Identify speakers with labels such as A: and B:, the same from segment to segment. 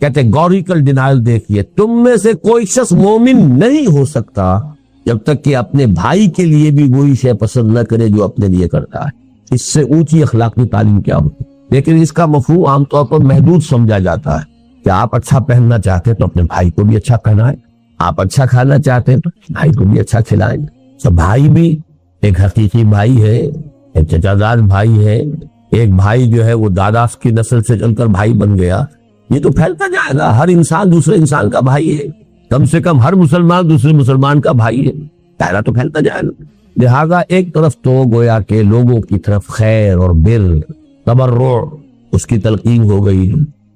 A: Categorical denial دیکھیے، تم میں سے کوئی شخص مومن نہیں ہو سکتا جب تک کہ اپنے بھائی کے لیے بھی وہی شے پسند نہ کرے جو اپنے لیے کرتا ہے۔ اس سے اونچی اخلاقی تعلیم کیا ہوتی؟ لیکن اس کا مفہوم عام طور پر محدود سمجھا جاتا ہے کہ آپ اچھا پہننا چاہتے ہیں تو اپنے بھائی کو بھی اچھا پہنائیں، آپ اچھا کھانا چاہتے ہیں تو بھائی کو بھی اچھا کھلائیں۔ سب بھائی بھی ایک حقیقی بھائی ہے، ایک چچا زاد بھائی ہے، ایک بھائی جو ہے وہ دادا کی نسل سے چل کر بھائی بن گیا، یہ تو پھیلتا جائے گا۔ ہر انسان دوسرے انسان کا بھائی ہے، کم سے کم ہر مسلمان دوسرے مسلمان کا بھائی ہے، دائرہ تو پھیلتا جائے گا۔ لہذا ایک طرف تو گویا کہ لوگوں کی طرف خیر اور بر، تبرع، اس کی تلقین ہو گئی،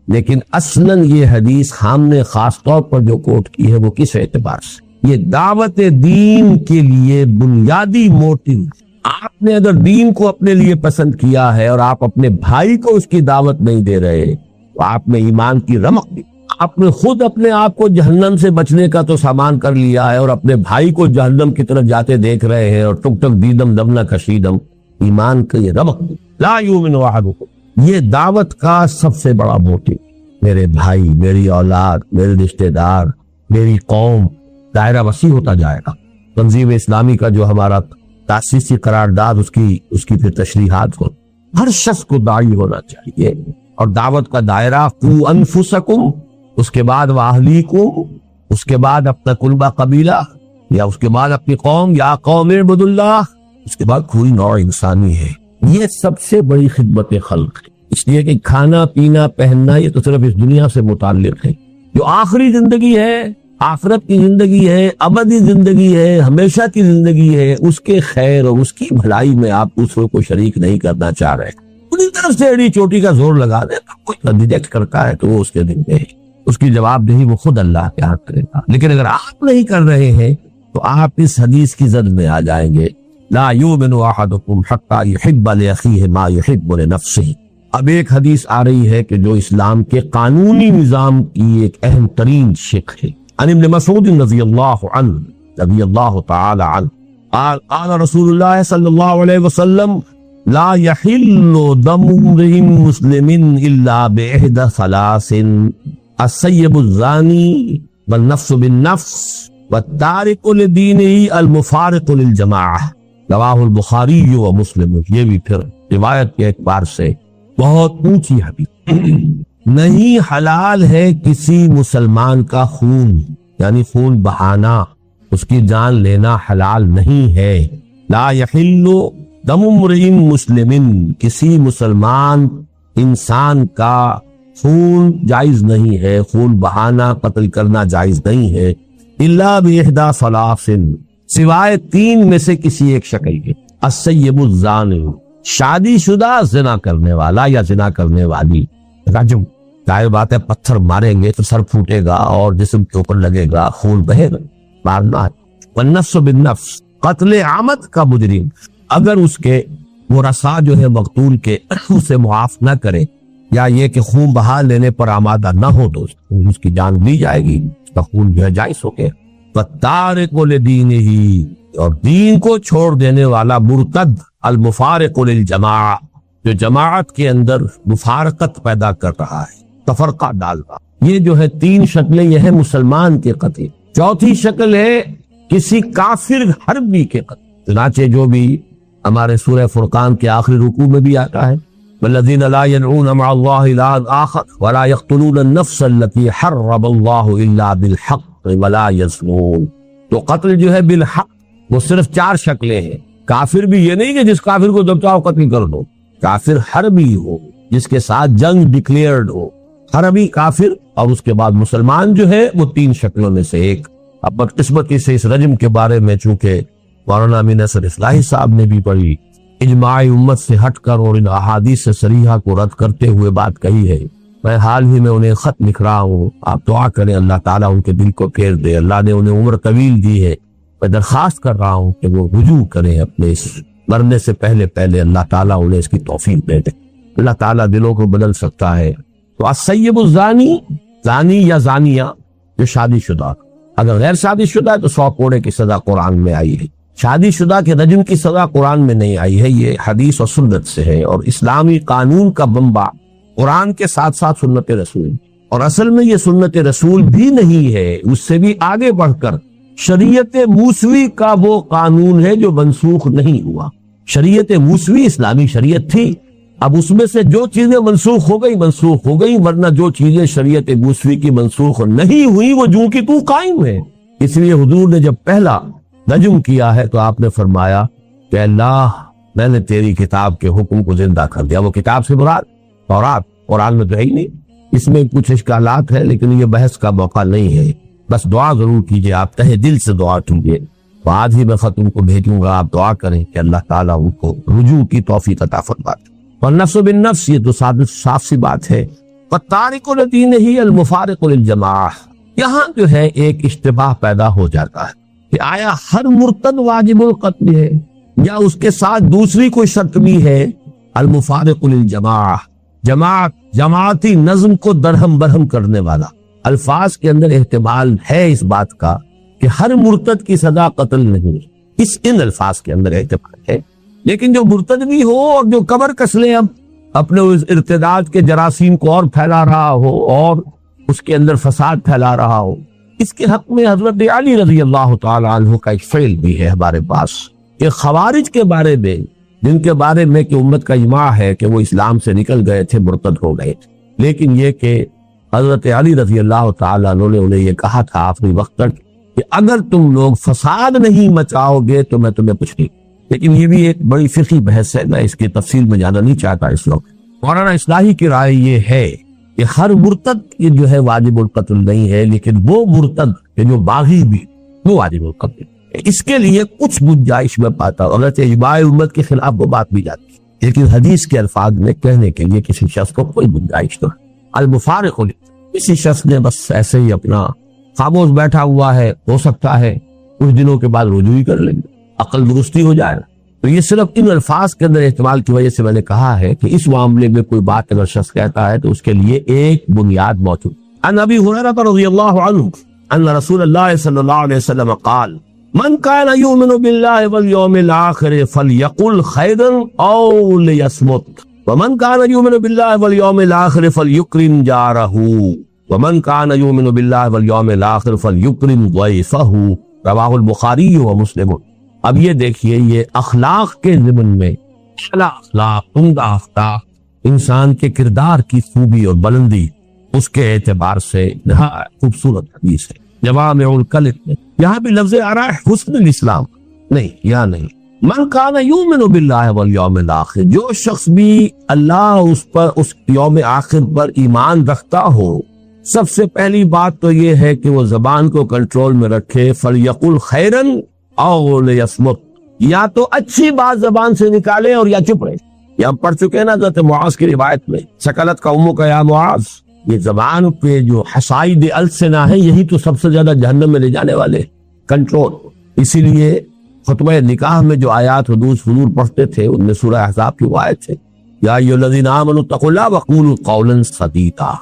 A: لیکن اصلاً یہ حدیث ہم نے خاص طور پر جو کوٹ کی ہے وہ کس اعتبار سے؟ یہ دعوت دین کے لیے بنیادی موٹیو۔ آپ نے اگر دین کو اپنے لیے پسند کیا ہے اور آپ اپنے بھائی کو اس کی دعوت نہیں دے رہے تو آپ میں ایمان کی رمق نہیں، آپ نے خود اپنے آپ کو جہنم سے بچنے کا تو سامان کر لیا ہے اور اپنے بھائی کو جہنم کی طرف جاتے دیکھ رہے ہیں، اور ٹک ٹک دیدم دم نہ کشیدم، ایمان کا یہ رمق نہیں۔ لا یؤمن احدکم، یہ دعوت کا سب سے بڑا موٹیو، میرے بھائی، میری اولاد، میرے رشتہ دار، میری قوم، دائرہ وسیع ہوتا جائے گا۔ تنظیم اسلامی کا جو ہمارا تاسیسی قرارداد، اس کی پھر تشریحات ہو، ہر شخص کو داعی ہونا چاہیے، اور دعوت کا دائرہ قو انفسکم، اس کے بعد واہلیکم، اس کے بعد اپنا کنبہ قبیلہ، یا اس کے بعد اپنی قوم، یا قوم اعبدوا اللہ، اس کے بعد پوری نوع انسانی ہے۔ یہ سب سے بڑی خدمت خلق ہے، اس لیے کہ کھانا پینا پہننا یہ تو صرف اس دنیا سے متعلق ہے، جو آخری زندگی ہے، آخرت کی زندگی ہے، ابدی زندگی ہے، ہمیشہ کی زندگی ہے، اس کے خیر اور اس کی بھلائی میں آپ دوسروں کو شریک نہیں کرنا چاہ رہے، پوری طرف سے ایڑی چوٹی کا زور لگا دے تو کوئی ریجیکٹ کرتا ہے تو وہ اس کے دل میں ہے، اس کی جواب دہی وہ خود اللہ کے ہاتھ کرے گا۔ لیکن اگر آپ نہیں کر رہے ہیں تو آپ اس حدیث کی زد میں آ جائیں گے، لا یؤمن احدکم حتی یحب لاخیہ ما یحب لنفسہ۔ اب ایک حدیث آ رہی ہے کہ جو اسلام کے قانونی نظام کی ایک اہم ترین شق ہے۔ عن ابن مسعود رضی اللہ تعالی عنہ قال قال رسول اللہ صلی اللہ علیہ وسلم لا يحل دم امرئ مسلم الا باحدى ثلاث السيب الزاني والنفس بالنفس والتارك لدينه المفارق للجماعة، رواہ البخاری و مسلم۔ یہ بھی پھر روایت کے اعتبار سے بہت اونچی حدیث۔ نہیں حلال ہے کسی مسلمان کا خون، یعنی خون بہانا، اس کی جان لینا حلال نہیں ہے۔ لا یحل دم امرئ مسلم، کسی مسلمان انسان کا خون جائز نہیں ہے، خون بہانا، قتل کرنا جائز نہیں ہے، الا باحدى ثلاث، سوائے تین میں سے کسی ایک شکل کے۔ السیب الزانی، شادی شدہ زنا کرنے والا یا زنا کرنے والی، رجم، ظاہر بات ہے پتھر ماریں گے تو سر پھوٹے گا اور جسم کے اوپر لگے گا، خون بہے گا، مارنا ہے۔ والنفس بالنفس، قتل عامد کا مجرم، اگر اس کے ورثاء جو ہے مقتول کے اسے معاف نہ کرے، یا یہ کہ خون بہا لینے پر آمادہ نہ ہو تو اس کی جان لی جائے گی، اس کا خون جو ہے جائز ہو گیا۔ والتارک لدینہ، اور دین کو چھوڑ دینے والا مرتد، المفارق للجماعہ، جو جماعت کے اندر مفارقت پیدا کر رہا ہے، تفرقہ ڈال رہا۔ یہ جو ہے تین شکلیں، یہ ہے مسلمان کے قتل۔ چوتھی شکل ہے کسی کافر حربی کے قتل، چنانچہ جو بھی ہمارے سورہ فرقان کے آخری رکوع میں بھی آتا ہے، والذین لا يدعون مع اللہ الہا آخر ولا يقتلون النفس التي حرم اللہ الا بالحق ولا يزنون۔ تو قتل جو ہے بالحق وہ صرف چار شکلیں ہیں۔ کافر بھی یہ نہیں کہ جس کافر کو جب چاہو قتل کر دو، کافر حربی ہو، جس کے ساتھ جنگ ڈکلیئرڈ ہو، حربی کافر، اور اس کے بعد مسلمان جو ہے وہ تین شکلوں میں سے ایک۔ اب بدقسمتی سے اس رجم کے بارے میں چونکہ مولانا امین نصر اصلاحی صاحب نے بھی پڑھی، اجماع امت سے ہٹ کر اور ان احادیث صریحہ کو رد کرتے ہوئے بات کہی ہے۔ میں حال ہی میں انہیں خط لکھ رہا ہوں، آپ دعا کریں اللہ تعالیٰ ان کے دل کو پھیر دے، اللہ نے انہیں عمر طویل دی ہے۔ میں درخواست کر رہا ہوں کہ وہ رجوع کریں اپنے اس مرنے سے پہلے اللہ تعالیٰ انہیں اس کی توفیق دے دے، اللہ تعالیٰ دلوں کو بدل سکتا ہے۔ تو السیب الزانی، زانی یا زانیہ جو شادی شدہ، اگر غیر شادی شدہ ہے تو 100 کوڑے کی سزا قرآن میں آئی ہے، شادی شدہ کے رجم کی سزا قرآن میں نہیں آئی ہے، یہ حدیث اور سنت سے ہے، اور اسلامی قانون کا بمبا قرآن کے ساتھ ساتھ سنت رسول، اور اصل میں یہ سنت رسول بھی نہیں ہے، اس سے بھی آگے بڑھ کر شریعت موسوی کا وہ قانون ہے جو منسوخ نہیں ہوا۔ شریعت موسوی اسلامی شریعت تھی، اب اس میں سے جو چیزیں منسوخ ہو گئی، ورنہ جو چیزیں شریعت موسوی کی منسوخ نہیں ہوئی وہ جو کی تو قائم ہے۔ اس لیے حضور نے جب پہلا نجم کیا ہے تو آپ نے فرمایا کہ اللہ میں نے تیری کتاب کے حکم کو زندہ کر دیا۔ وہ کتاب سے مراد تورات، قرآن میں تو ہے ہی نہیں، اس میں کچھ اشکالات ہیں لیکن یہ بحث کا موقع نہیں ہے۔ بس دعا ضرور کیجئے، آپ تہہ دل سے دعا کیجئے۔ تو آج ہی میں خط ان کو بھیجوں گا، آپ دعا کریں کہ اللہ تعالیٰ ان کو رجوع کی توفیق عطا فرمائے۔ اور نفس بالنفس، یہ تو صاف سی بات ہے۔ وَالتَّارِكُ لِدِينِهِ الْمُفَارِقُ لِلْجَمَاعَةِ، یہاں جو ہے ایک اشتباہ پیدا ہو جاتا ہے کہ آیا ہر مرتد واجب القتل ہے یا اس کے ساتھ دوسری کوئی شرط بھی ہے؟ المفارق للجماعہ، جماعتی نظم کو درہم برہم کرنے والا۔ الفاظ کے اندر احتمال ہے اس بات کا کہ ہر مرتد کی سزا قتل نہیں، ان الفاظ کے اندر احتمال ہے، لیکن جو مرتد بھی ہو اور جو کمر کس لے اب اپنے اس ارتداد کے جراثیم کو اور پھیلا رہا ہو اور اس کے اندر فساد پھیلا رہا ہو، اس کے حق میں حضرت علی رضی اللہ تعالی عنہ کا ایک فعل بھی ہے ہمارے پاس، کہ خوارج کے بارے میں، جن کے بارے میں کہ امت کا اجماع ہے کہ وہ اسلام سے نکل گئے تھے، مرتد ہو گئے تھے، لیکن یہ کہ حضرت علی رضی اللہ تعالی عنہ نے انہیں یہ کہا تھا آخری وقت تک کہ اگر تم لوگ فساد نہیں مچاؤ گے تو میں تمہیں کچھ نہیں۔ لیکن یہ بھی ایک بڑی فقہی بحث ہے، میں اس کی تفصیل میں جانا نہیں چاہتا اس وقت۔ مولانا اصلاحی کی رائے یہ ہے کہ ہر مرتد یہ جو ہے واجب القتل نہیں ہے، لیکن وہ مرتد کہ جو باغی بھی وہ واجب القتل ہے۔ اس کے لیے کچھ گنجائش میں پاتا ہوں، اگرچہ اجماع امت کے خلاف وہ بات بھی جاتی ہے، لیکن حدیث کے الفاظ میں کہنے کے لیے کسی شخص کو کوئی گنجائش تو المفارق، کسی شخص نے بس ایسے ہی اپنا خاموش بیٹھا ہوا ہے، ہو سکتا ہے کچھ دنوں کے بعد رجوع ہی کر لیں گے، عقل درستی ہو جائے۔ تو یہ صرف ان الفاظ کے اندر احتمال کی وجہ سے میں نے کہا ہے کہ اس معاملے میں کوئی بات اگر شخص کہتا ہے تو اس کے لیے ایک بنیاد موجود۔ عن ابی ہریرہ رضی اللہ عنہ ان رسول اللہ صلی اللہ علیہ وسلم قال من كان يؤمن بالله واليوم الآخر فليقل خيرا أو ليصمت ومن كان يؤمن بالله واليوم الآخر فليكرم جاره ومن كان يؤمن بالله واليوم الآخر فليكرم ضيفه رواه البخاری ومسلم۔ اب یہ دیکھیے، یہ اخلاق کے ضمن میں اخلاق عمدہ اخلاق انسان کے کردار کی خوبی اور بلندی، اس کے اعتبار سے نہایت خوبصورت حدیث ہے۔ جوامع الکلم میں یہاں بھی لفظ آ رہا ہے حسن الاسلام، نہیں یہاں نہیں۔ من کان یؤمن باللہ والیوم الآخر، جو شخص بھی اللہ اس یوم آخر پر ایمان رکھتا ہو، سب سے پہلی بات تو یہ ہے کہ وہ زبان کو کنٹرول میں رکھے، فلیقل خیرا او لیصمت، یا تو اچھی بات زبان سے نکالے اور یا چپ رہے۔ یہ ہم پڑھ چکے ہیں نا حضرت معاذ کی روایت میں، سکلت کا امو کا یا معاذ، یہ زبان پہ جو حصائد السنہ ہے یہی تو سب سے زیادہ جہنم میں لے جانے والے، کنٹرول۔ اسی لیے خطبہ نکاح میں جو آیات حضور پڑھتے تھے ان میں سورہ احزاب کی وہ آیت ہے، یا ایھا الذین آمنوا اتقوا اللہ وقولوا قولا سدیدا،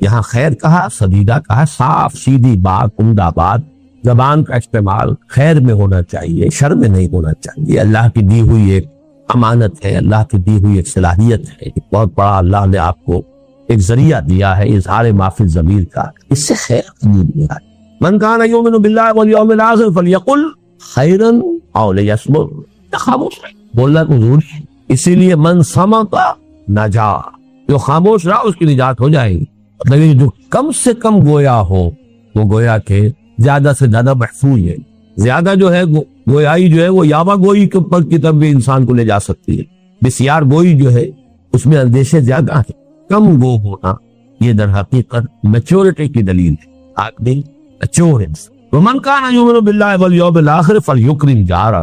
A: یہاں خیر کہا، سدیدہ کہا، صاف سیدھی بات، عمدہ بات، زبان کا استعمال خیر میں ہونا چاہیے، شر میں نہیں ہونا چاہیے۔ اللہ کی دی ہوئی ایک امانت ہے، اللہ کی دی ہوئی ایک صلاحیت ہے، ایک بہت بڑا اللہ نے آپ کو ایک ذریعہ دیا ہے اظہار ما فی الضمیر کا، اس سے خیر قبول ہے۔ من کان یؤمن باللہ والیوم الآخر فلیقل خیرا او لیصمت، خاموش رہے، بولنا تو ضروری ہے۔ اسی لیے من صمت نجا، جو خاموش رہا اس کی نجات ہو جائے گی۔ مطلب جو کم سے کم گویا ہو وہ گویا کہ زیادہ سے زیادہ محفوظ ہے۔ زیادہ جو ہے گویائی جو ہے وہ یاوہ گوئی کے اوپر کی طرف بھی انسان کو لے جا سکتی ہے، بسیار گوئی جو ہے اس میں اندیشے زیادہ ہیں۔ کم گو ہونا یہ در حقیقت میچورٹی کی دلیل ہے، آدمی میچور ہے۔ ومن کان یؤمن باللہ والیوم الآخر فلیکرم جارہ،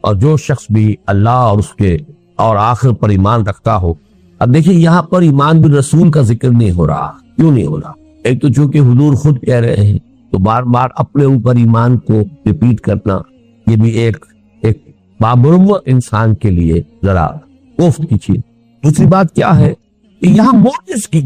A: اور جو شخص بھی اللہ اور اس کے اور آخر پر ایمان رکھتا ہو۔ اب دیکھیں یہاں پر ایمان بالرسول کا ذکر نہیں ہو رہا، کیوں نہیں ہو رہا؟ ایک تو چونکہ حضور خود کہہ رہے ہیں تو بار بار اپنے اوپر ایمان کو ریپیٹ کرنا یہ بھی ایک بامروت انسان کے لیے ذرا کوفت کی چیز۔ دوسری بات کیا ہے کہ یہاں موٹیو کی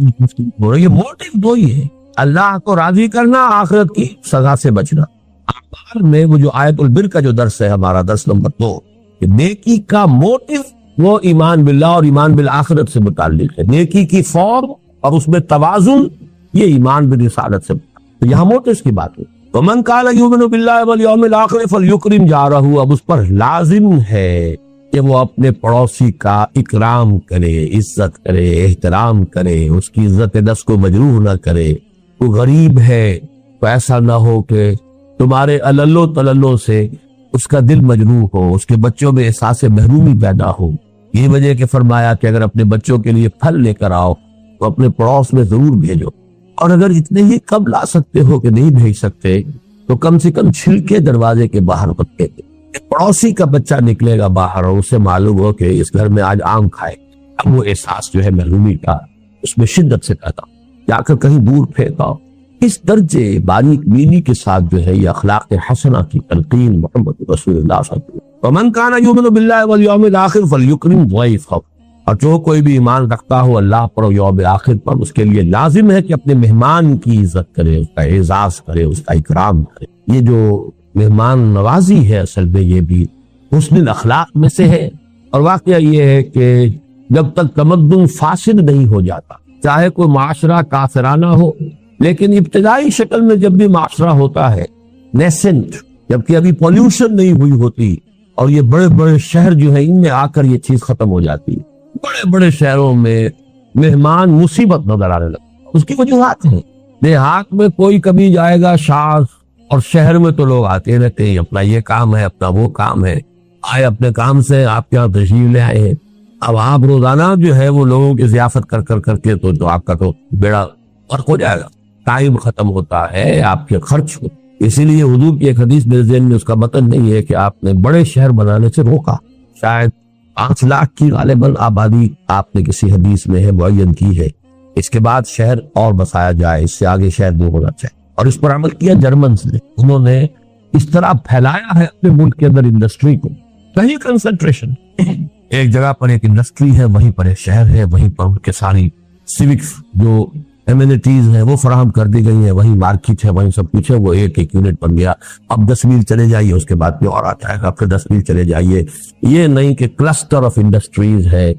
A: ہو رہی ہے، موٹیو دو ہی ہے، اللہ کو راضی کرنا، آخرت کی سزا سے بچنا۔ اعمال میں وہ جو آیت البر کا جو درس ہے ہمارا درس نمبر 2، کہ نیکی کا موٹیو وہ ایمان باللہ اور ایمان بالآخرت سے متعلق ہے، نیکی کی فورم اور اس میں توازن یہ ایمان برسالت سے، تو یہاں موٹس کی بات ہے۔ ومن کان یؤمن باللہ والیوم الآخر فلیکرم جارہ، اب اس پر لازم ہے کہ وہ اپنے پڑوسی کا اکرام کرے، عزت کرے، احترام کرے، اس کی عزت نفس کو مجروح نہ کرے۔ وہ غریب ہے تو ایسا نہ ہو کہ تمہارے عللو تللو سے اس کا دل مجروح ہو، اس کے بچوں میں احساس محرومی پیدا ہو۔ یہ وجہ کہ فرمایا کہ اگر اپنے بچوں کے لیے پھل لے کر آؤ تو اپنے پڑوس میں ضرور بھیجو، اور اگر اتنے ہی کم لا سکتے ہو کہ نہیں بھیج سکتے تو کم سے کم چھلکے دروازے کے باہر رکھے دے۔ پڑوسی کا بچہ نکلے گا باہر اور اسے معلوم ہو کہ اس گھر میں آج آم کھائے، اب وہ احساس جو ہے محرومی کا اس میں شدت سے پیدا جا کر کہیں دور پھینکاؤ۔ اس درجے باریک بینی کے ساتھ جو ہے یہ اخلاق حسنہ کی تلقین محمد رسول اللہ صلی اللہ علیہ وسلم۔ ومن کان یؤمن باللہ والیوم الآخر فلیکرم ضیفہ، اور جو کوئی بھی ایمان رکھتا ہو اللہ پر اور یوم آخر پر، اس کے لیے لازم ہے کہ اپنے مہمان کی عزت کرے، اس کا اعزاز کرے، اس کا اکرام کرے۔ یہ جو مہمان نوازی ہے اصل میں یہ بھی حسن الاخلاق میں سے ہے، اور واقعہ یہ ہے کہ جب تک تمدن فاسد نہیں ہو جاتا، چاہے کوئی معاشرہ کافرانہ ہو، لیکن ابتدائی شکل میں جب بھی معاشرہ ہوتا ہے نیسنٹ، جبکہ ابھی پولیوشن نہیں ہوئی ہوتی، اور یہ بڑے بڑے شہر جو ہیں ان میں آ کر یہ چیز ختم ہو جاتی ہے، بڑے بڑے شہروں میں مہمان مصیبت نظر آنے لگتا۔ اس کی وجوہات ہیں، دیہات میں کوئی کبھی جائے گا شاذ، اور شہر میں تو لوگ آتے رہتے ہیں، اپنا یہ کام ہے، اپنا وہ کام ہے، آئے اپنے کام سے آپ کے یہاں تشریف لے آئے ہیں۔ اب آپ روزانہ جو ہے وہ لوگوں کی ضیافت کر کے تو آپ کا تو بیڑا غرق ہو جائے گا، ٹائم ختم ہوتا ہے، آپ کے خرچ ہوتے۔ اسی لیے حضور کی ایک حدیث میرے ذہن میں اس کا متن نہیں ہے کہ آپ نے بڑے شہر بنانے سے روکا، شاید 5 لاکھ کی غالباً آبادی آپ نے کسی حدیث میں ہے معین کی ہے، اس کے بعد شہر اور بسایا جائے، اس سے آگے شہر نہیں ہونا چاہیے، اور اس پر عمل کیا جرمنز نے۔ انہوں نے اس طرح پھیلایا ہے اپنے ملک کے اندر انڈسٹری کو، کہیں کنسنٹریشن، ایک جگہ پر ایک انڈسٹری ہے، وہیں پر ایک شہر ہے، وہیں پر ان کے ساری سیوکس جو ایمینٹیز ہیں وہ فراہم کر دی گئی ہیں، وہیں مارکیٹ ہے، وہیں سب کچھ ہے، وہ ایک یونٹ بن گیا۔ اب 10 میل چلے جائیے، اس کے بعد بھی اور آتا ہے، پھر 10 میل چلے جائیے، یہ نہیں کہ کلسٹر آف انڈسٹریز ہے،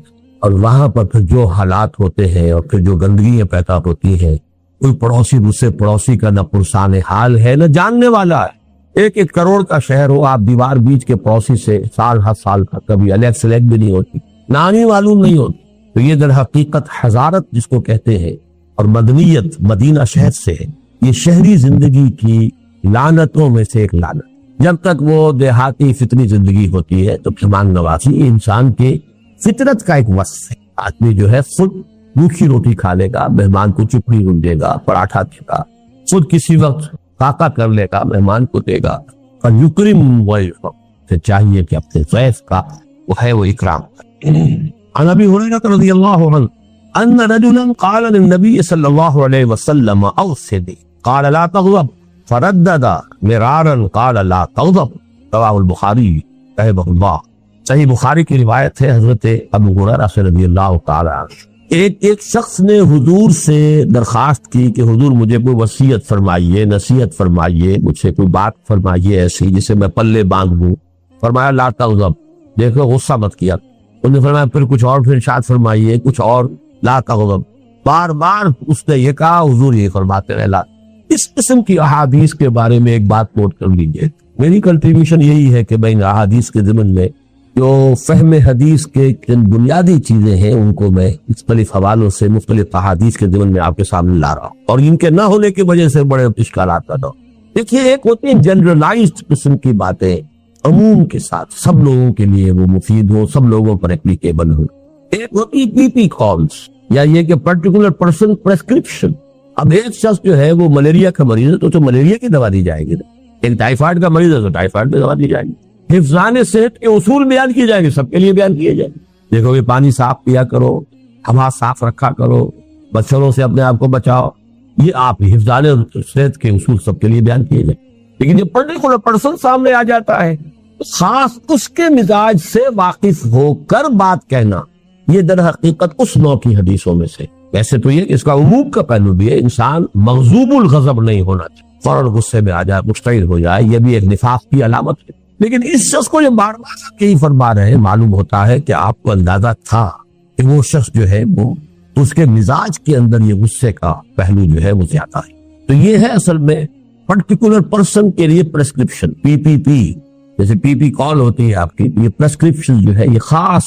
A: اور وہاں پر پھر جو حالات ہوتے ہیں اور پھر جو گندگیاں پیدا ہوتی ہیں، کوئی پڑوسی دوسرے پڑوسی کا نہ پرسان حال ہے نہ جاننے والا ہے۔ 1 کروڑ کا شہر ہو، آپ دیوار بیچ کے پڑوسی سے سال ہر سال کا کبھی الیگ سلیگ بھی نہیں ہوتی، نانی معلوم نہیں ہوتی، تو یہ در حقیقت حضارت جس کو کہتے ہیں اور مدنیت مدینہ شہر سے ہے، یہ شہری زندگی کی لعنتوں میں سے ایک لعنت۔ جب تک وہ دیہاتی فطری زندگی ہوتی ہے تو مہمان نوازی انسان کے فطرت کا ایک وصف ہے۔ آدمی جو ہے خود روکھی روٹی کھا لے گا، مہمان کو چپڑی رون دے گا، پراٹھا دے گا، خود کسی وقت کاکا کر لے گا، مہمان کو دے گا، فَلْيُكْرِمْ ضَيْفَهُ، سے چاہیے کہ اپنے ضیف کا وہ ہے وہ اکرام کرے۔ عن ابی ہریرہ رضی اللہ عنہ ان رجلا قال للنبي صلی اللہ علیہ وسلم اوصنی قال لا تغضب فردد مرارا قال لا تغضب، رواہ البخاری رحمہ اللہ۔ صحیح بخاری کی روایت ہے حضرت ابو ہریرہ سے رضی اللہ تعالی عنہ، ایک شخص نے حضور سے درخواست کی کہ حضور مجھے کوئی وصیت فرمائیے، نصیحت فرمائیے، مجھ سے کوئی بات فرمائیے ایسی جسے میں پلے باندھ دوں۔ فرمایا لا تغضب، دیکھو غصہ مت کیا۔ انہوں نے فرمایا پھر کچھ اور، پھر ارشاد فرمائیے کچھ اور، لا تغضب، بار بار اس نے یہ کہا، حضور یہ فرماتے رہے لا۔ اس قسم کی احادیث کے بارے میں ایک بات نوٹ کر لیجئے، میری کنٹریبیوشن یہی ہے کہ میں ان احادیث کے ضمن میں جو فہم حدیث کے جن بنیادی چیزیں ہیں ان کو میں مختلف حوالوں سے مختلف احادیث کے ضمن میں آپ کے سامنے لا رہا ہوں، اور ان کے نہ ہونے کی وجہ سے بڑے اشکالات پیدا ہو۔ دیکھیے، ایک ہوتی ہیں جنرلائزڈ قسم کی باتیں، عموم کے ساتھ سب لوگوں کے لیے وہ مفید ہو، سب لوگوں پر اپلیکیبل ہو۔ ایک ہوتی پی پی کالز، یا یہ کہ پرٹیکولر پرسن پریسکرپشن۔ اب ایک شخص جو ہے وہ ملیریا کا مریض ہے تو ملیریا کی دوا دی جائے گی، ایک ٹائیفائڈ کا مریض ہے تو ٹائیفائڈ کی دوا دی جائے گی۔ حفظان صحت کے اصول بیان کیے جائیں گے، سب کے لیے بیان کیے جائیں گے۔ دیکھو کہ پانی صاف پیا کرو، ہوا صاف رکھا کرو، مچھروں سے اپنے آپ کو بچاؤ، یہ آپ حفظان صحت کے اصول سب کے لیے بیان کیے جائیں۔ لیکن جب پرٹیکولر پرسن سامنے آ جاتا ہے، خاص اس کے مزاج سے واقف ہو کر بات کہنا، یہ در حقیقت اس نوع کی حدیثوں میں سے۔ ویسے تو یہ اس کا عموم کا پہلو بھی ہے، انسان مغضوب الغضب نہیں ہونا چاہیے، فوراً غصے میں آ جائے، مشتعل ہو جائے، یہ بھی ایک نفاق کی علامت ہے۔ لیکن اس شخص کو جو بار بار یہی فرما رہے ہیں، معلوم ہوتا ہے کہ آپ کو اندازہ تھا کہ وہ شخص جو ہے وہ اس کے مزاج کے اندر یہ غصے کا پہلو جو ہے وہ زیادہ ہے. تو یہ ہے اصل میں پرٹیکولر پرسن کے لیے پرسکرپشن. پی جیسے پی کال ہوتی ہے آپ کی, یہ پرسکرپشن جو ہے یہ خاص,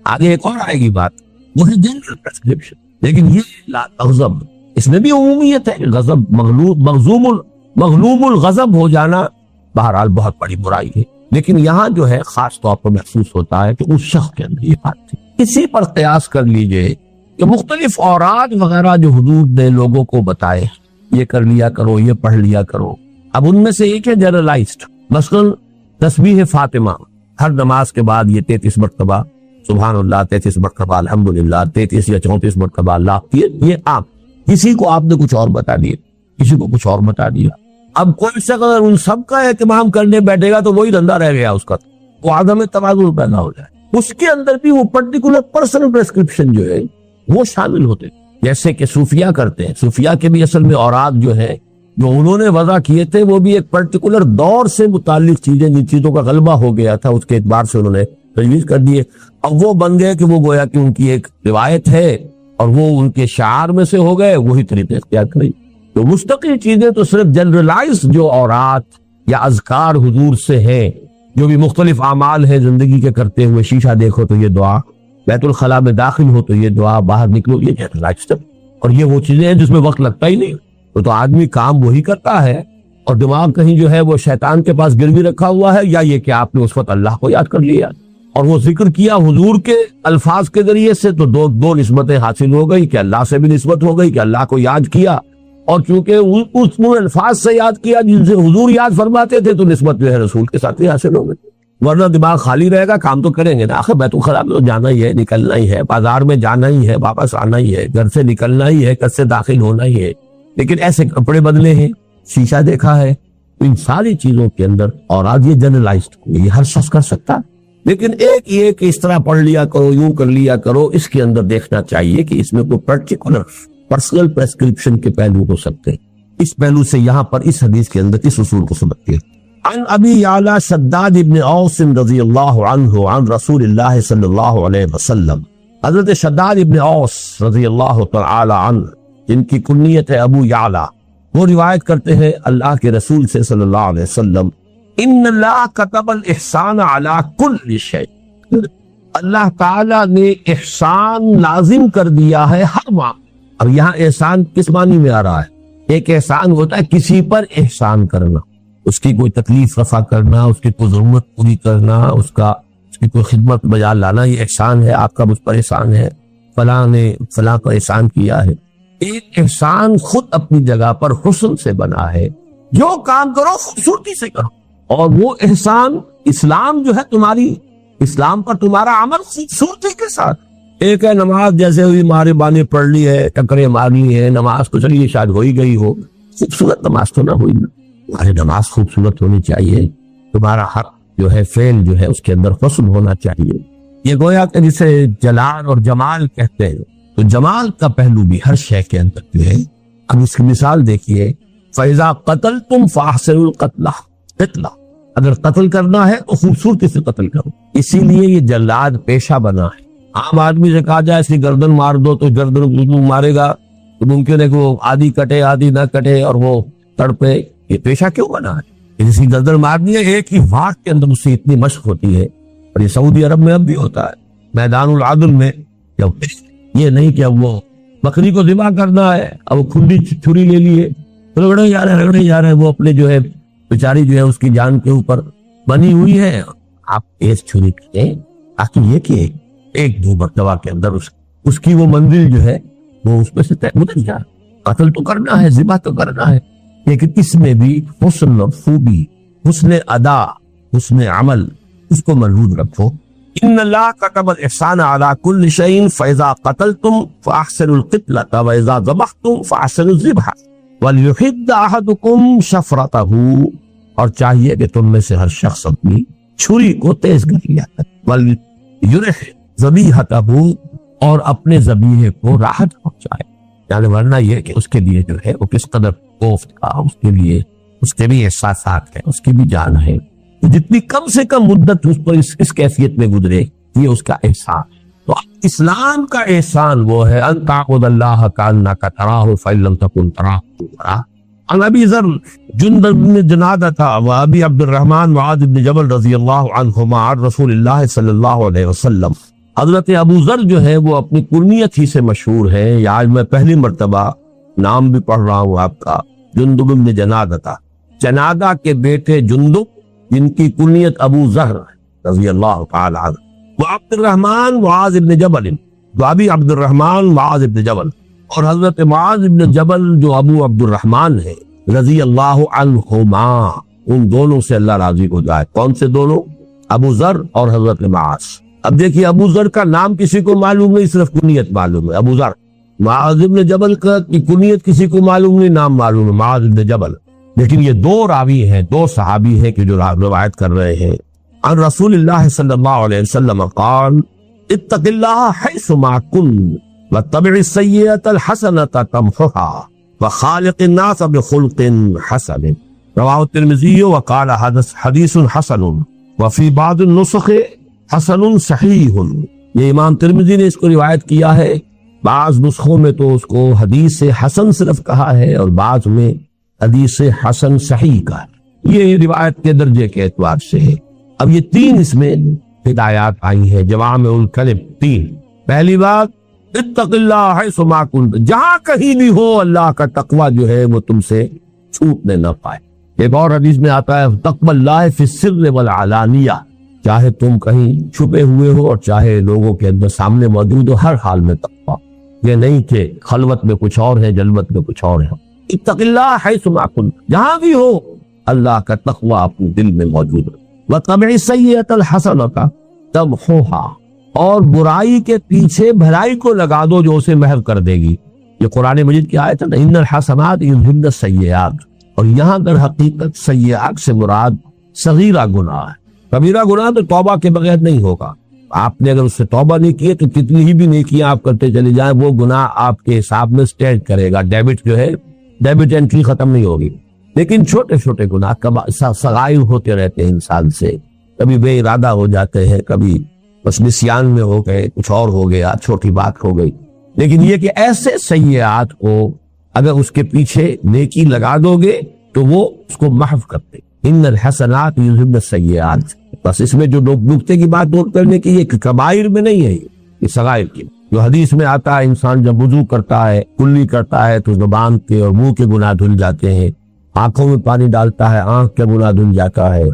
A: آگے ایک اور آئے گی بات, وہ ہے جنرل پرسکرپشن. لیکن یہ لا تغضب, اس میں بھی عمومیت ہے. غضب مغلوب الغضب ہو جانا بہرحال بہت بڑی برائی ہے, لیکن یہاں جو ہے خاص طور پر محسوس ہوتا ہے کہ اس شخص کے اندر یہ بات تھی. اسی پر قیاس کر لیجئے کہ مختلف اوراد وغیرہ جو حضور نے لوگوں کو بتائے, یہ کر لیا کرو, یہ پڑھ لیا کرو. اب ان میں سے ایک ہے جنرلائزڈ, مثلا تسبیح فاطمہ, ہر نماز کے بعد یہ 33 مرتبہ سبحان اللہ, 33 مرتبہ الحمدللہ, 33 یا 34 مرتبہ اللہ, یہ عام. کسی کو آپ نے کچھ اور بتا دیا, کسی کو کچھ اور بتا دیا. اب کوئی شخص اگر ان سب کا اہتمام کرنے بیٹھے گا تو وہی دھندا رہ گیا اس کا, وہ عدم توازن پیدا ہو جائے. اس کے اندر بھی وہ پرٹیکولر پرسنل پرسکرپشن جو ہے وہ شامل ہوتے, جیسے کہ صوفیہ کرتے ہیں. صوفیہ کے بھی اصل میں اوراد جو ہے جو انہوں نے وضع کیے تھے وہ بھی ایک پرٹیکولر دور سے متعلق چیزیں, جن چیزوں کا غلبہ ہو گیا تھا اس کے اعتبار سے انہوں نے تجویز کر دیے. اب وہ بن گئے کہ وہ گویا کہ ان کی ایک روایت ہے اور وہ ان کے شعار میں سے ہو گئے, وہی طریقے اختیار کریں. تو مستقل چیزیں تو صرف جنرلائز جو اورات یا اذکار حضور سے ہیں, جو بھی مختلف اعمال ہیں زندگی کے کرتے ہوئے, شیشہ دیکھو تو یہ دعا, بیت الخلاء میں داخل ہو تو یہ دعا, باہر نکلو یہ جنرلائز. اور یہ وہ چیزیں ہیں جس میں وقت لگتا ہی نہیں, تو آدمی کام وہی کرتا ہے اور دماغ کہیں جو ہے وہ شیطان کے پاس گروی رکھا ہوا ہے, یا یہ کہ آپ نے اس وقت اللہ کو یاد کر لیا اور وہ ذکر کیا حضور کے الفاظ کے ذریعے سے, تو دو نسبتیں حاصل ہو گئی کہ اللہ سے بھی نسبت ہو گئی کہ اللہ کو یاد کیا, اور چونکہ اس الفاظ سے یاد کیا جن سے حضور یاد فرماتے تھے, تو نسبت جو ہے رسول کے ساتھ ہی حاصل ہو گئی. ورنہ دماغ خالی رہے گا, کام تو کریں گے نا, آخر بیت الخلاء میں تو جانا ہی ہے, نکلنا ہی ہے, بازار میں جانا ہی ہے, واپس آنا ہی ہے, گھر سے نکلنا ہی ہے, گھر سے داخل ہونا ہی ہے, لیکن ایسے کپڑے بدلے ہیں, شیشہ دیکھا ہے. ان ساری چیزوں کے اندر اور آج یہ جنرلائزڈ, یہ ہر شخص کر سکتا, لیکن ایک یہ کہ اس طرح پڑھ لیا کرو, یوں کر لیا کرو, اس کے اندر دیکھنا چاہیے کہ اس میں کوئی پرٹیکولر پرسنل پریسکرپشن کے پہلو ہو سکتے ہیں. اس پہلو سے یہاں پر اس حدیث کے اندر اس اصول کو سمجھتے ہیں. عن ابی یعلا شداد ابن اوس رضی اللہ عنہ عن رسول اللہ صلی اللہ علیہ وسلم, حضرت شداد ابن اوس رضی اللہ تعالی عنہ جن کی کنیت ہے ابو یعلا, وہ روایت کرتے ہیں اللہ کے رسول سے صلی اللہ علیہ وسلم, ان اللہ کتب الاحسان علی کل شیء, اللہ تعالی نے احسان لازم کر دیا ہے ہر معاملے. اب یہاں احسان کس معنی میں آ رہا ہے؟ ایک احسان ہوتا ہے کسی پر احسان کرنا, اس کی کوئی تکلیف رفع کرنا, اس کی کوئی ضرورت پوری کرنا, اس کی کوئی خدمت بجا لانا, یہ احسان ہے, آپ کا مجھ پر احسان ہے, فلاں نے فلاں پر احسان کیا ہے. ایک احسان خود اپنی جگہ پر حسن سے بنا ہے, جو کام کرو خوبصورتی سے کرو, اور وہ احسان اسلام جو ہے تمہاری, اسلام پر تمہارا عمل خوبصورتی کے ساتھ. ایک ہے نماز جیسے ہوئی مارے بانے پڑھ لی ہے, ٹکرے مار لی ہے, نماز تو چلیے شاید ہو ہی گئی ہو, خوبصورت نماز تو نہ ہوئی نا. تمہاری نماز خوبصورت ہونی چاہیے, تمہارا ہر جو ہے فعل جو ہے اس کے اندر حسن ہونا چاہیے. یہ گویا کہ جسے جلال اور جمال کہتے ہیں, تو جمال کا پہلو بھی ہر شے کے اندر جو ہے. اب اس کی مثال دیکھیے, فَإِذَا قَتَلْتُمْ فَأَحْسِنُوا الْقَتْلَ, قتلہ اگر قتل کرنا ہے تو خوبصورتی سے قتل کرو. اسی لیے یہ جلاد پیشہ بنا ہے. عام آدمی سے کہا جائے اس کی گردن مار دو تو گردن مارے گا, تو ممکن ہے کہ وہ آدھی کٹے آدھی نہ کٹے اور وہ تڑپے. یہ پیشہ کیوں بنا ہے؟ اس کی گردن مارنی ہے, ایک ہی واٹ کے اندر اس سے اتنی مشق ہوتی ہے. اور یہ سعودی عرب میں اب بھی ہوتا ہے, میدان العدل میں. یہ نہیں کہ اب وہ بکری کو ذبح کرنا ہے, اب وہ کھلی چھری لے لیے, رگڑے جا رہے ہیں, وہ اپنے جو ہے بیچاری جو ہے اس کی جان کے اوپر بنی ہوئی ہے. آپ ایک چھری کریں تاکہ یہ کہ ایک دو مرتبہ کے اندر اس کی وہ منزل جو ہے وہ اس میں سے اتر جائے. قتل تو کرنا ہے, ذبح تو کرنا ہے, لیکن اس میں بھی حسن خوبی, حسن ادا, حسن عمل, اس کو ملحوظ رکھو. ان اللہ کتب الاحسان علی کل شیء فاذا قتلتم فاحسنوا القتلۃ واذا ذبحتم فاحسنوا الذبح وليحد احدكم شفرته, اور چاہیے کہ تم میں سے ہر شخص اپنی چھری کو تیز کر لیا کرے. ولیرح ذبیحتہ, اور اپنے ذبیحے کو راحت پہنچائے. یعنی ورنہ یہ کہ اس کے لیے جو ہے وہ کس قدر کوفت کا, اس کے لیے اس کے بھی احساسات ہیں, اس کی بھی جان ہے. جتنی کم سے کم مدت اس پر اس کیفیت میں گزرے, یہ اس کا احسان. تو اسلام کا احسان وہ ہے ان تعبد اللہ کانک تراہ فإن لم تکن تراہ تراہ. عن ابی ذر جندب بن جنادہ و ابی عبد الرحمن معاذ بن جبل رضی اللہ عنہما عن رسول اللہ صلی اللہ علیہ وسلم. حضرت ابو ذر جو ہے وہ اپنی کنیت ہی سے مشہور ہے. یہ آج میں پہلی مرتبہ نام بھی پڑھ رہا ہوں آپ کا. جندب بن جنادہ، جنادہ کے بیٹے جندب جن کی کنیت ابو ذر رضی اللہ تعالی عنہ. وہ عبد الرحمن معاذ ابن جبل، جو ابی عبد الرحمن معاذ ابن جبل، اور حضرت معاذ ابن جبل جو ابو عبد الرحمن ہے رضی اللہ عنہما، ان دونوں سے اللہ راضی ہو جائے. کون سے دونوں؟ ابو ذر اور حضرت معاذ. اب دیکھیے ابو ذر کا نام کسی کو معلوم نہیں، صرف کنیت معلوم ہے ابو ذر. معاذ ابن جبل کا کنیت کسی کو معلوم نہیں، نام معلوم ہے معاذ ابن جبل. لیکن یہ دو راوی ہیں، دو صحابی ہیں کہ جو روایت کر رہے ہیں. عن رسول اللہ صلی اللہ علیہ وسلم قال اتق اللہ حیث ما كنت واتبع السیئۃ الحسنۃ تمحها وخالق الناس بخلق حسن. رواه الترمذی وقال حدیث حسن وفی بعض النسخ حسن صحیح. یہ امام ترمذی نے اس کو روایت کیا ہے. بعض نسخوں میں تو اس کو حدیث حسن صرف کہا ہے اور بعض میں حدیث حسن صحیح کہا ہے. یہ روایت کے درجے کے اعتبار سے ہے. اب یہ تین اس میں ہدایات آئی ہیں جوامع الکلم. تین، پہلی بات اتق اللہ حیث ما کنت، جہاں کہیں بھی ہو اللہ کا تقوی جو ہے وہ تم سے چھوٹنے نہ پائے. ایک اور حدیث میں آتا ہے تقوی اللہ فی السر والعلانیہ، چاہے تم کہیں چھپے ہوئے ہو اور چاہے لوگوں کے اندر سامنے موجود ہو، ہر حال میں تقوی. یہ نہیں کہ خلوت میں کچھ اور ہے جلوت میں کچھ اور ہے. اتق اللہ حیث ما کنت، جہاں بھی ہو اللہ کا تقوی اپنے دل میں موجود ہے. وَاتَّبِعِ السَّيِّئَةَ الْحَسَنَةَ تَمْحُوهَا، اور برائی کے پیچھے بھلائی کو لگا دو جو اسے محو کر دے گی. یہ قرآن مجید کی آیت ہے نا، ان الحسنات یذہبن السیئات. اور یہاں در حقیقت سیئات سے مراد صغیرہ گناہ ہے. کبیرہ گناہ تو توبہ کے بغیر نہیں ہوگا. آپ نے اگر اس سے توبہ نہیں کی تو کتنی ہی بھی نیکیاں آپ کرتے چلے جائیں وہ گناہ آپ کے حساب میں سٹینڈ کرے گا. ڈیبٹ جو ہے ڈیبٹ انٹری ختم نہیں ہوگی. لیکن چھوٹے چھوٹے گناہ صغائر ہوتے رہتے ہیں انسان سے. کبھی بے ارادہ ہو جاتے ہیں، کبھی بس نسیان میں ہو گئے، کچھ اور ہو گیا، چھوٹی بات ہو گئی. لیکن یہ کہ ایسے سیئات کو اگر اس کے پیچھے نیکی لگا دو گے تو وہ اس کو محو کرتے. ان الحسنات یذہبن السیئات. بس اس میں جو نکتے کی بات نوٹ کرنے کی، یہ کبائر میں نہیں ہے، یہ صغائر کی. جو حدیث میں آتا ہے انسان جب وضو کرتا ہے، کلی کرتا ہے تو زبان کے اور منہ کے گناہ دھل جاتے ہیں. آنکھوں میں پانی ڈالتا ہے، آنکھ کا گناہ دھل جاتا ہے.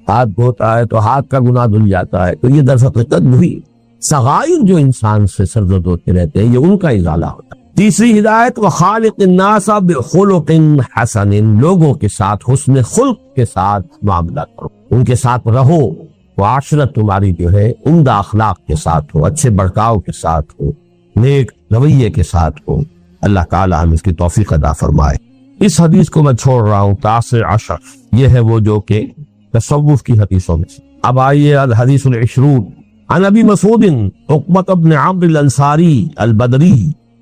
A: ہاتھ دھوتا ہے تو ہاتھ کا گناہ دھل جاتا ہے. تو یہ در حقیقت وہی صغائر جو انسان سے سرزد ہوتے رہتے ہیں، یہ ان کا ازالہ ہوتا ہے. تیسری ہدایت وخالق الناس بخلق حسن، لوگوں کے ساتھ حسن خلق کے ساتھ معاملہ کرو، ان کے ساتھ رہو. معاشرت تمہاری جو ہے عمدہ اخلاق کے ساتھ ہو، اچھے برتاؤ کے ساتھ ہو، نیک رویے کے ساتھ ہو. اللہ تعالیٰ ہم اس کی توفیق عطا فرمائے. اس حدیث کو میں چھوڑ رہا ہوں. 19 یہ ہے وہ جو کہ تصوف کی حدیثوں میں سے. اب آئیے الحدیث العشرون عن ابی مسعود عقبۃ بن عمرو الانصاری البدری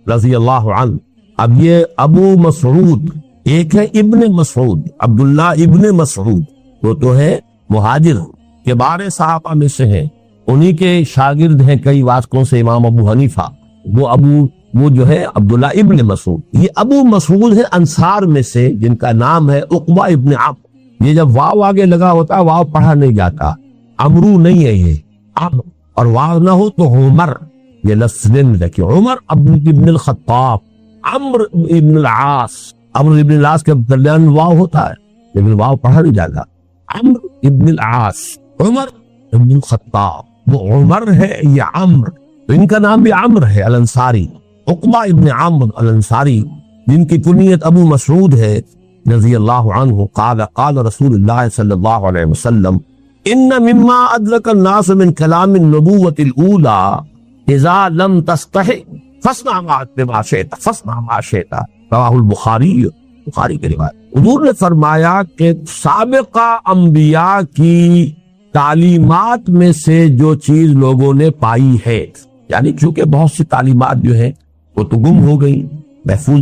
A: رضی اللہ عنہ. اب یہ ابو مسعود، ایک ہے ابن مسعود، عبداللہ ابن مسعود، وہ تو ہے مہاجر کے بارے صحابہ میں سے ہیں. انہی کے شاگرد ہیں کئی واسطوں سے امام ابو حنیفہ. وہ جو ہے عبداللہ ابن مسعود. یہ ابو مسعود ہے انصار میں سے جن کا نام ہے عقبہ ابن عمرو. یہ جب واو آگے لگا ہوتا واو پڑھا نہیں جاتا، عمرو نہیں ہے، یہ عمرو، اور واو نہ ہو تو عمر. یہ لفظ رکھیے، عمر ابن الخطاب، عمرو ابن العاص. عمرو ابن العاص کے درمیان واو ہوتا ہے لیکن واو پڑھا نہیں جاتا. عمرو ابن العاص، عمر ابن الخطاب، وہ عمر ہے یہ عمرو، تو ان کا نام بھی عمرو ہے الانصاری. عقبہ ابن عمرو الانصاری جن کی کنیت ابو مسعود ہے رضی اللہ عنہ. قال رسول اللہ صلی اللہ علیہ وسلم ان مما ادرک الناس من کلام النبوۃ الاولى اذا لم تستحی فاصنع ما شئت فاصنع ما شئت. رواہ البخاری، بخاری کی روایت. حضور نے فرمایا کہ سابقہ انبیاء کی تعلیمات میں سے جو چیز لوگوں نے پائی ہے، یعنی چونکہ بہت سی تعلیمات جو ہیں وہ تو گم ہو گئی، محفوظ